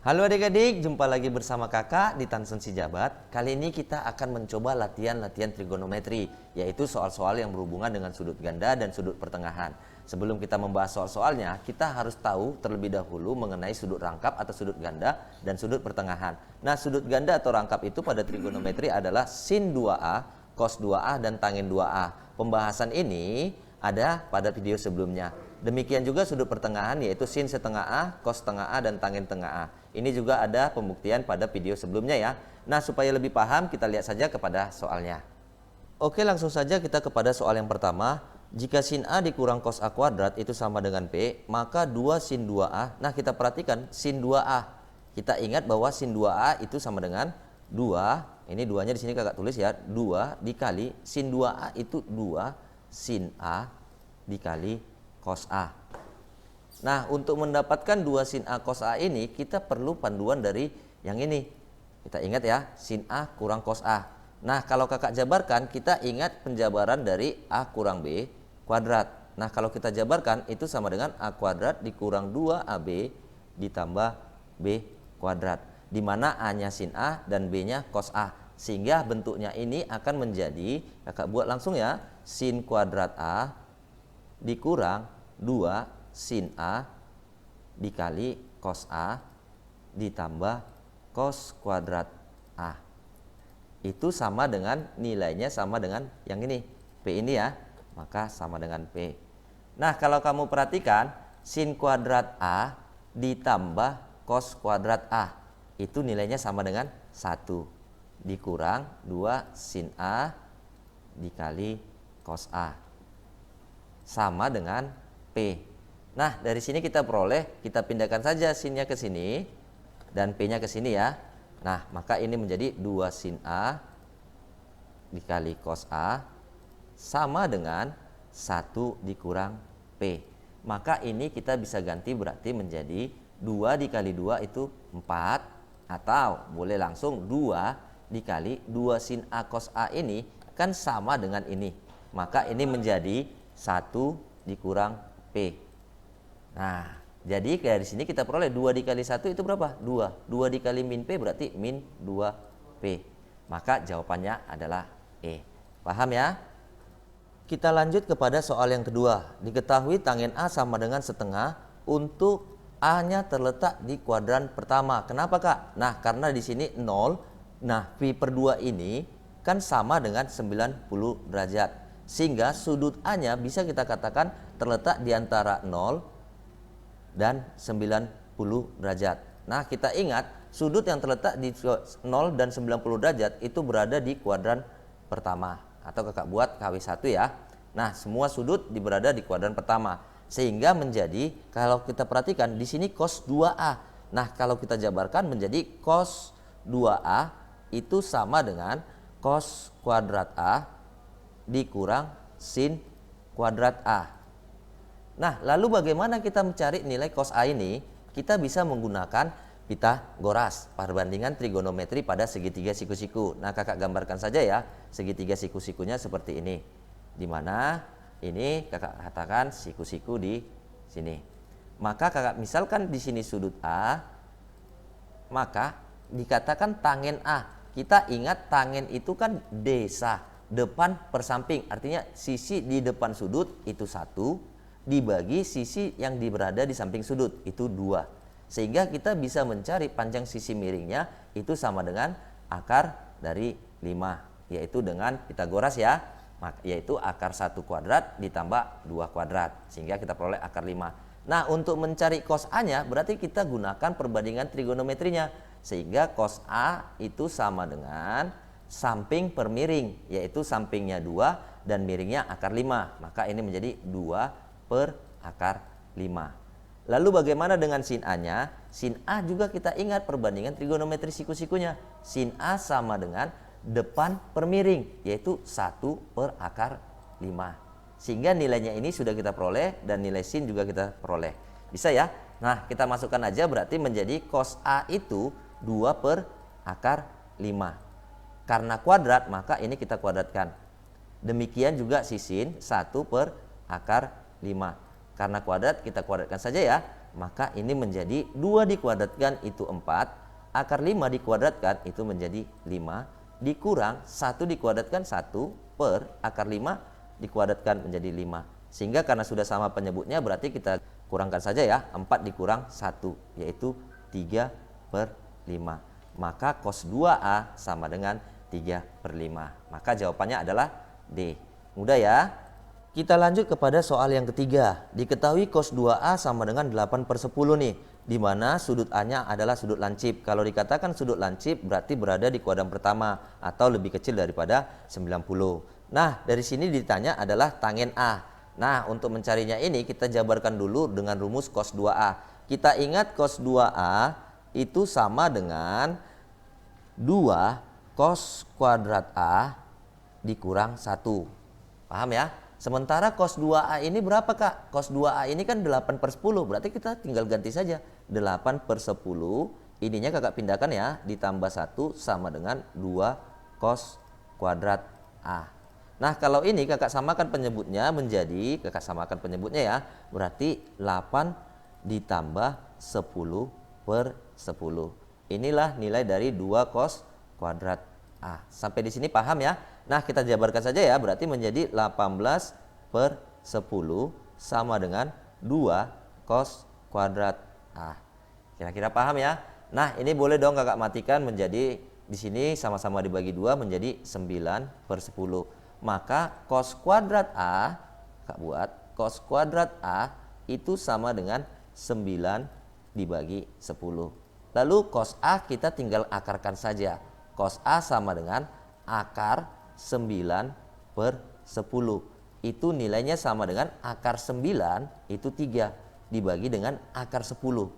Halo adik-adik, jumpa lagi bersama kakak di Tansen Sijabat. Kali ini kita akan mencoba latihan-latihan trigonometri, yaitu soal-soal yang berhubungan dengan sudut ganda dan sudut pertengahan. Sebelum kita membahas soal-soalnya, kita harus tahu terlebih dahulu mengenai sudut rangkap atau sudut ganda dan sudut pertengahan. Nah, sudut ganda atau rangkap itu pada trigonometri adalah sin 2A, cos 2A, dan tangen 2A. Pembahasan ini ada pada video sebelumnya. Demikian juga sudut pertengahan yaitu sin setengah A, cos setengah A, dan tangen tengah A. Ini juga ada pembuktian pada video sebelumnya ya. Nah, supaya lebih paham kita lihat saja kepada soalnya. Oke, langsung saja kita kepada soal yang pertama. Jika sin A dikurang cos A kuadrat itu sama dengan P, maka 2 sin 2A. Nah, kita perhatikan sin 2A. Kita ingat bahwa sin 2A itu sama dengan 2. Ini 2-nya di sini kakak tulis ya. 2 dikali sin 2A itu 2 sin A dikali cos A. Nah, untuk mendapatkan 2 sin A cos A ini kita perlu panduan dari yang ini. Kita ingat ya, sin A kurang cos A. Nah, kalau kakak jabarkan kita ingat penjabaran dari A kurang B kuadrat. Nah, kalau kita jabarkan itu sama dengan A kuadrat dikurang 2AB ditambah B kuadrat. Di mana A-nya sin A dan B-nya cos A. Sehingga bentuknya ini akan menjadi, kakak buat langsung ya, sin kuadrat A dikurang 2 sin A dikali cos A ditambah cos kuadrat A. Itu sama dengan nilainya sama dengan yang ini, P ini ya. Maka sama dengan P. Nah, kalau kamu perhatikan sin kuadrat A ditambah cos kuadrat A. Itu nilainya sama dengan 1 dikurang 2 sin A dikali cos A. Sama dengan P. Nah, dari sini kita peroleh, kita pindahkan saja sinnya ke sini dan P-nya ke sini ya. Nah, maka ini menjadi 2 sin A dikali cos A sama dengan 1 dikurang P. Maka ini kita bisa ganti berarti menjadi 2 dikali 2 itu 4. Atau boleh langsung 2 dikali 2 sin A cos A ini kan sama dengan ini. Maka ini menjadi 1 dikurang P. Nah, jadi dari sini kita peroleh 2 dikali 1 itu berapa? 2. 2 dikali min P berarti min 2P. Maka jawabannya adalah E. Paham ya? Kita lanjut kepada soal yang kedua. Diketahui tangen A sama dengan setengah untuk A-nya terletak di kuadran pertama. Kenapa Kak? Nah, karena di sini 0. Nah, pi per 2 ini kan sama dengan 90 derajat. Sehingga sudut A-nya bisa kita katakan terletak di antara 0 dan 90 derajat. Nah, kita ingat sudut yang terletak di 0 dan 90 derajat itu berada di kuadran pertama. Atau kakak buat KW1 ya. Nah, semua sudut berada di kuadran pertama. Sehingga menjadi, kalau kita perhatikan di sini cos 2A. Nah, kalau kita jabarkan menjadi cos 2A itu sama dengan cos kuadrat A dikurang sin kuadrat A. Nah, lalu bagaimana kita mencari nilai cos A ini? Kita bisa menggunakan Pitagoras, perbandingan trigonometri pada segitiga siku-siku. Nah, kakak gambarkan saja ya, segitiga siku-sikunya seperti ini. Di mana ini kakak katakan siku-siku di sini. Maka kakak misalkan di sini sudut A, maka dikatakan tangen A. Kita ingat tangen itu kan desa, depan per samping. Artinya sisi di depan sudut itu 1. Dibagi sisi yang berada di samping sudut itu 2. Sehingga kita bisa mencari panjang sisi miringnya itu sama dengan akar dari 5, yaitu dengan Pitagoras ya, yaitu akar 1 kuadrat ditambah 2 kuadrat, sehingga kita peroleh akar 5. Nah, untuk mencari cos A-nya berarti kita gunakan perbandingan trigonometrinya, sehingga cos A itu sama dengan samping per miring, yaitu sampingnya 2 dan miringnya akar 5. Maka ini menjadi 2 per akar 5. Lalu bagaimana dengan sin A-nya? Sin A juga kita ingat perbandingan trigonometri siku-sikunya. Sin A sama dengan depan per miring, yaitu 1 per akar 5. Sehingga nilainya ini sudah kita peroleh dan nilai sin juga kita peroleh. Bisa ya? Nah, kita masukkan aja berarti menjadi cos A itu 2 per akar 5. Karena kuadrat maka ini kita kuadratkan. Demikian juga si sin 1 per akar 5. Karena kuadrat kita kuadratkan saja ya. maka ini menjadi 2 dikuadratkan itu 4, akar 5 dikuadratkan itu menjadi 5, dikurang 1 dikuadratkan 1 per akar 5 dikuadratkan menjadi 5. Sehingga karena sudah sama penyebutnya berarti kita kurangkan saja ya, 4 dikurang 1 yaitu 3 per 5. Maka cos 2A sama dengan 3 per 5. Maka jawabannya adalah D. Mudah ya. Kita lanjut kepada soal yang ketiga. Diketahui cos 2A sama dengan 8 per 10 nih. Di mana sudut A-nya adalah sudut lancip. Kalau dikatakan sudut lancip berarti berada di kuadran pertama atau lebih kecil daripada 90. Nah, dari sini ditanya adalah tangen A. Nah, untuk mencarinya ini kita jabarkan dulu dengan rumus cos 2A. Kita ingat cos 2A itu sama dengan 2 cos kuadrat A dikurang 1. Paham ya? Sementara cos 2A ini berapa Kak? Cos 2A ini kan 8 per 10. Berarti kita tinggal ganti saja. 8 per 10. Ininya kakak pindahkan ya. Ditambah 1 sama dengan 2 cos kuadrat A. Nah kalau ini kakak samakan penyebutnya menjadi, kakak samakan penyebutnya ya. Berarti 8 ditambah 10 per 10. Inilah nilai dari 2 cos kuadrat A. Sampai di sini paham ya? Nah kita jabarkan saja ya, berarti menjadi 18 per 10 sama dengan 2 cos kuadrat A. Kira-kira paham ya? Nah ini boleh dong kakak matikan menjadi, di sini sama-sama dibagi 2 menjadi 9 per 10. Maka cos kuadrat A, kak buat, cos kuadrat A itu sama dengan 9 dibagi 10. Lalu cos A kita tinggal akarkan saja. Cos A sama dengan akar 9 per 10. Itu nilainya sama dengan akar 9 itu 3 dibagi dengan akar 10.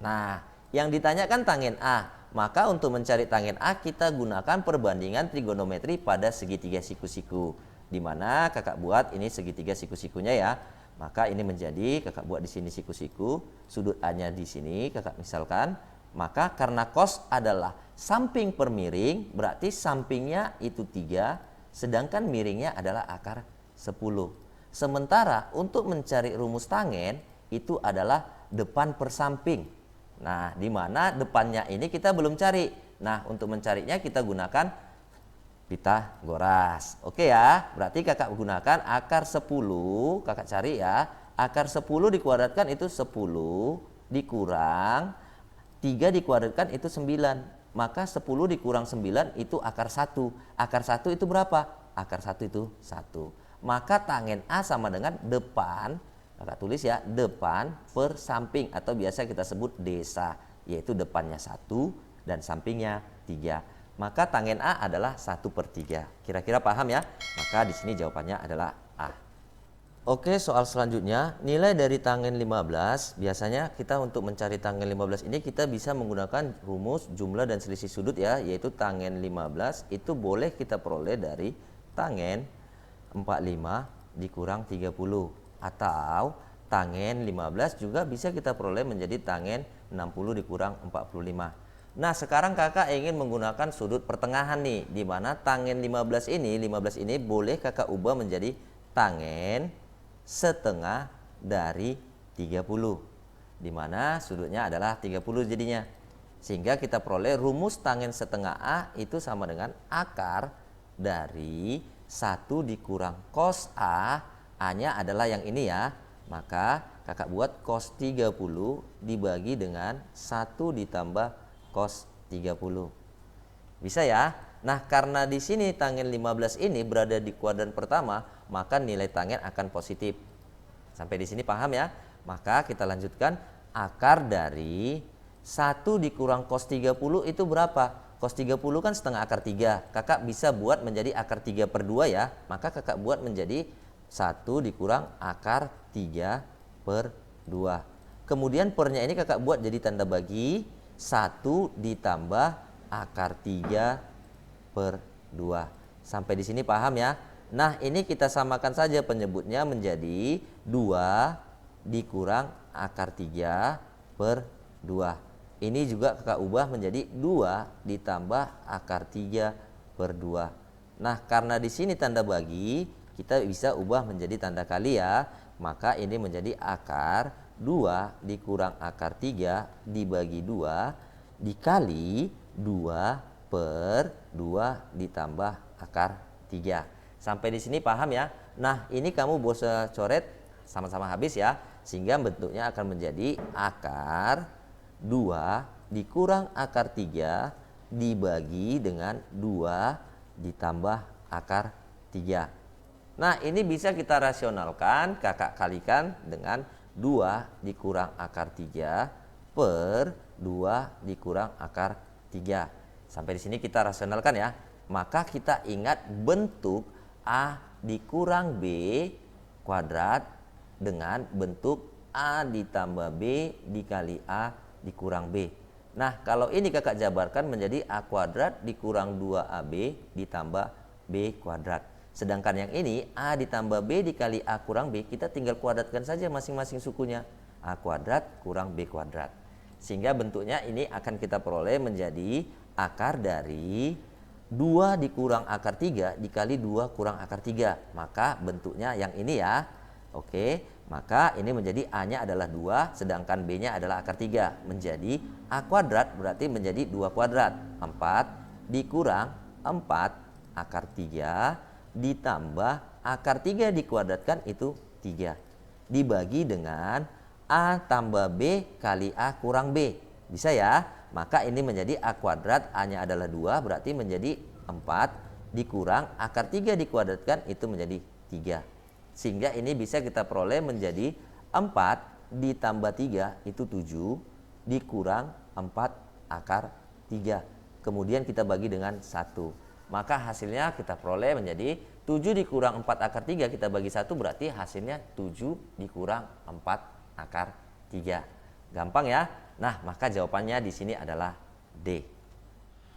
Nah, yang ditanyakan tangen A. Maka untuk mencari tangen A kita gunakan perbandingan trigonometri pada segitiga siku-siku. Di mana kakak buat ini segitiga siku-sikunya ya. Maka ini menjadi kakak buat di sini siku-siku, sudut A-nya di sini kakak misalkan. Maka karena cos adalah samping per miring, berarti sampingnya itu 3, sedangkan miringnya adalah akar 10. Sementara untuk mencari rumus tangen itu adalah depan per samping. Nah, di mana depannya ini kita belum cari. Nah, untuk mencarinya kita gunakan Pitagoras. Oke ya, berarti kakak gunakan akar 10, kakak cari ya. Akar 10 dikuadratkan itu 10 dikurang 3 dikuadratkan itu 9. Maka 10 dikurang 9 itu akar 1. Akar 1 itu berapa? Akar 1 itu 1. Maka tangen A sama dengan depan, kakak tulis ya, depan per samping atau biasa kita sebut desa, yaitu depannya 1 dan sampingnya 3. Maka tangen A adalah 1 per 3. Kira-kira paham ya? Maka di sini jawabannya adalah A. Oke, soal selanjutnya, nilai dari tangen 15. Biasanya kita untuk mencari tangen 15 ini kita bisa menggunakan rumus jumlah dan selisih sudut ya, yaitu tangen 15 itu boleh kita peroleh dari tangen 45 dikurang 30, atau tangen 15 juga bisa kita peroleh menjadi tangen 60 dikurang 45. Nah, sekarang kakak ingin menggunakan sudut pertengahan nih, di mana tangen 15 ini boleh kakak ubah menjadi tangen setengah dari 30, di mana sudutnya adalah 30 jadinya. Sehingga kita peroleh rumus tangen setengah A itu sama dengan akar dari 1 dikurang cos A. A-nya adalah yang ini ya. Maka kakak buat cos 30 dibagi dengan 1 ditambah cos 30. Bisa ya? Nah, karena di sini tangen 15 ini berada di kuadran pertama, maka nilai tangen akan positif. Sampai di sini paham ya? Maka kita lanjutkan, akar dari 1 dikurang cos 30 itu berapa? Cos 30 kan setengah akar 3. Kakak bisa buat menjadi akar 3 per 2 ya. Maka kakak buat menjadi 1 dikurang akar 3 per 2. Kemudian pernya ini kakak buat jadi tanda bagi, 1 ditambah akar 3 per 2. Sampai di sini paham ya? Nah, ini kita samakan saja penyebutnya menjadi 2 dikurang akar 3 per 2. Ini juga kakak ubah menjadi 2 ditambah akar 3 per 2. Nah, karena di sini tanda bagi, kita bisa ubah menjadi tanda kali ya. Maka ini menjadi akar 2 dikurang akar 3 dibagi 2 dikali 2 per 2 ditambah akar 3. Sampai di sini paham ya? Nah, ini kamu bisa coret sama-sama habis ya. Sehingga bentuknya akan menjadi akar 2 dikurang akar 3 dibagi dengan 2 ditambah akar 3. Nah, ini bisa kita rasionalkan, kakak kalikan dengan 2 dikurang akar 3 per 2 dikurang akar 3. Sampai di sini kita rasionalkan ya. Maka kita ingat bentuk A dikurang B kuadrat dengan bentuk A ditambah B dikali A dikurang B. Nah, kalau ini kakak jabarkan menjadi A kuadrat dikurang 2AB ditambah B kuadrat. Sedangkan yang ini A ditambah B dikali A kurang B, kita tinggal kuadratkan saja masing-masing sukunya. A kuadrat kurang B kuadrat. Sehingga bentuknya ini akan kita peroleh menjadi akar dari 2 dikurang akar 3 dikali 2 kurang akar 3. Maka bentuknya yang ini ya. Oke, maka ini menjadi A-nya adalah 2, sedangkan B-nya adalah akar 3. Menjadi A kuadrat berarti menjadi 2 kuadrat. 4 dikurang 4 akar 3 ditambah akar 3 dikuadratkan itu 3. Dibagi dengan A tambah B kali A kurang B. Bisa ya? Maka ini menjadi A kuadrat, A-nya adalah 2 berarti menjadi 4 dikurang akar 3 dikuadratkan itu menjadi 3. Sehingga ini bisa kita peroleh menjadi 4 ditambah 3 itu 7 dikurang 4 akar 3. Kemudian kita bagi dengan 1. Maka hasilnya kita peroleh menjadi 7 dikurang 4 akar 3 kita bagi 1 berarti hasilnya 7 dikurang 4 akar 3. Gampang ya? Nah, maka jawabannya di sini adalah D.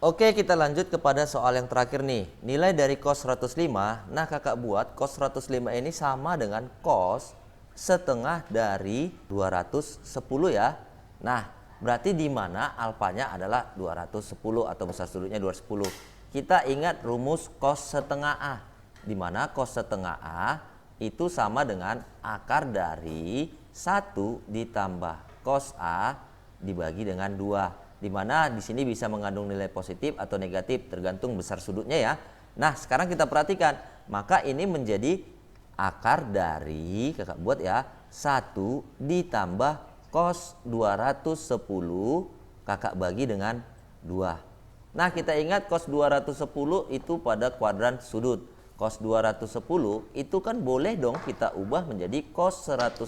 Oke, kita lanjut kepada soal yang terakhir nih. Nilai dari cos 105. Nah, kakak buat cos 105 ini sama dengan cos setengah dari 210 ya. Nah, berarti di mana alfanya adalah 210 atau besar sudutnya 210. Kita ingat rumus cos setengah A. Di mana cos setengah A itu sama dengan akar dari 1 ditambah cos A dibagi dengan 2. Di mana di sini bisa mengandung nilai positif atau negatif tergantung besar sudutnya ya. Nah, sekarang kita perhatikan, maka ini menjadi akar dari kakak buat ya 1 ditambah cos 210 kakak bagi dengan 2. Nah, kita ingat cos 210 itu pada kuadran sudut. Cos 210 itu kan boleh dong kita ubah menjadi cos 180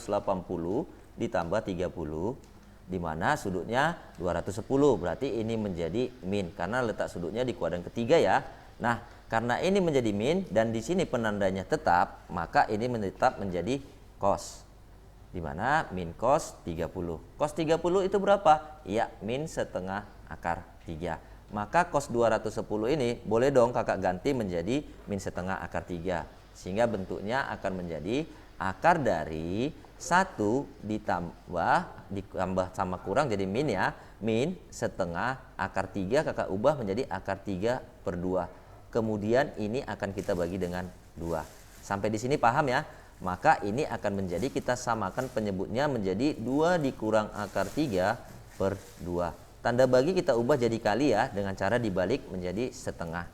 ditambah 30. Di mana sudutnya 210, berarti ini menjadi min karena letak sudutnya di kuadran ketiga ya. Nah, karena ini menjadi min dan di sini penandanya tetap, maka ini tetap menjadi cos. Di mana min cos 30. Cos 30 itu berapa? Ya, min setengah akar 3. Maka cos 210 ini boleh dong kakak ganti menjadi min setengah akar 3. Sehingga bentuknya akan menjadi akar dari 1 ditambah sama kurang jadi min ya. Min setengah akar 3 kakak ubah menjadi akar 3 per 2. Kemudian ini akan kita bagi dengan 2. Sampai di sini paham ya? Maka ini akan menjadi kita samakan penyebutnya menjadi 2 dikurang akar 3 per 2. Tanda bagi kita ubah jadi kali ya dengan cara dibalik menjadi setengah.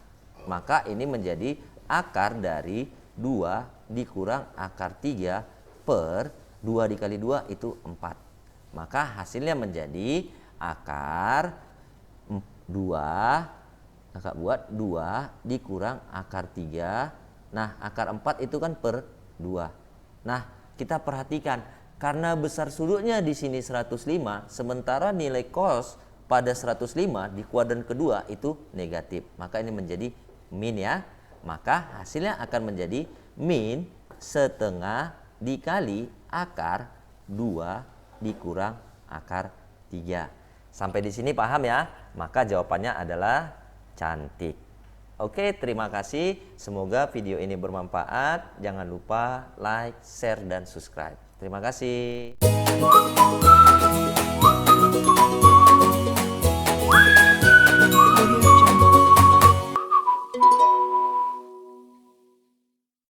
Maka ini menjadi akar dari 2 dikurang akar 3 per 2 dikali 2 itu 4. Maka hasilnya menjadi akar 2, kakak buat 2 dikurang akar 3. Nah, akar 4 itu kan per 2. Nah, kita perhatikan karena besar sudutnya di sini 105, sementara nilai cos pada 105 di kuadran kedua itu negatif. Maka ini menjadi min ya. Maka hasilnya akan menjadi min setengah dikali akar 2 dikurang akar 3. Sampai di sini paham ya? Maka jawabannya adalah cantik. Oke, terima kasih. Semoga video ini bermanfaat. Jangan lupa like, share, dan subscribe. Terima kasih.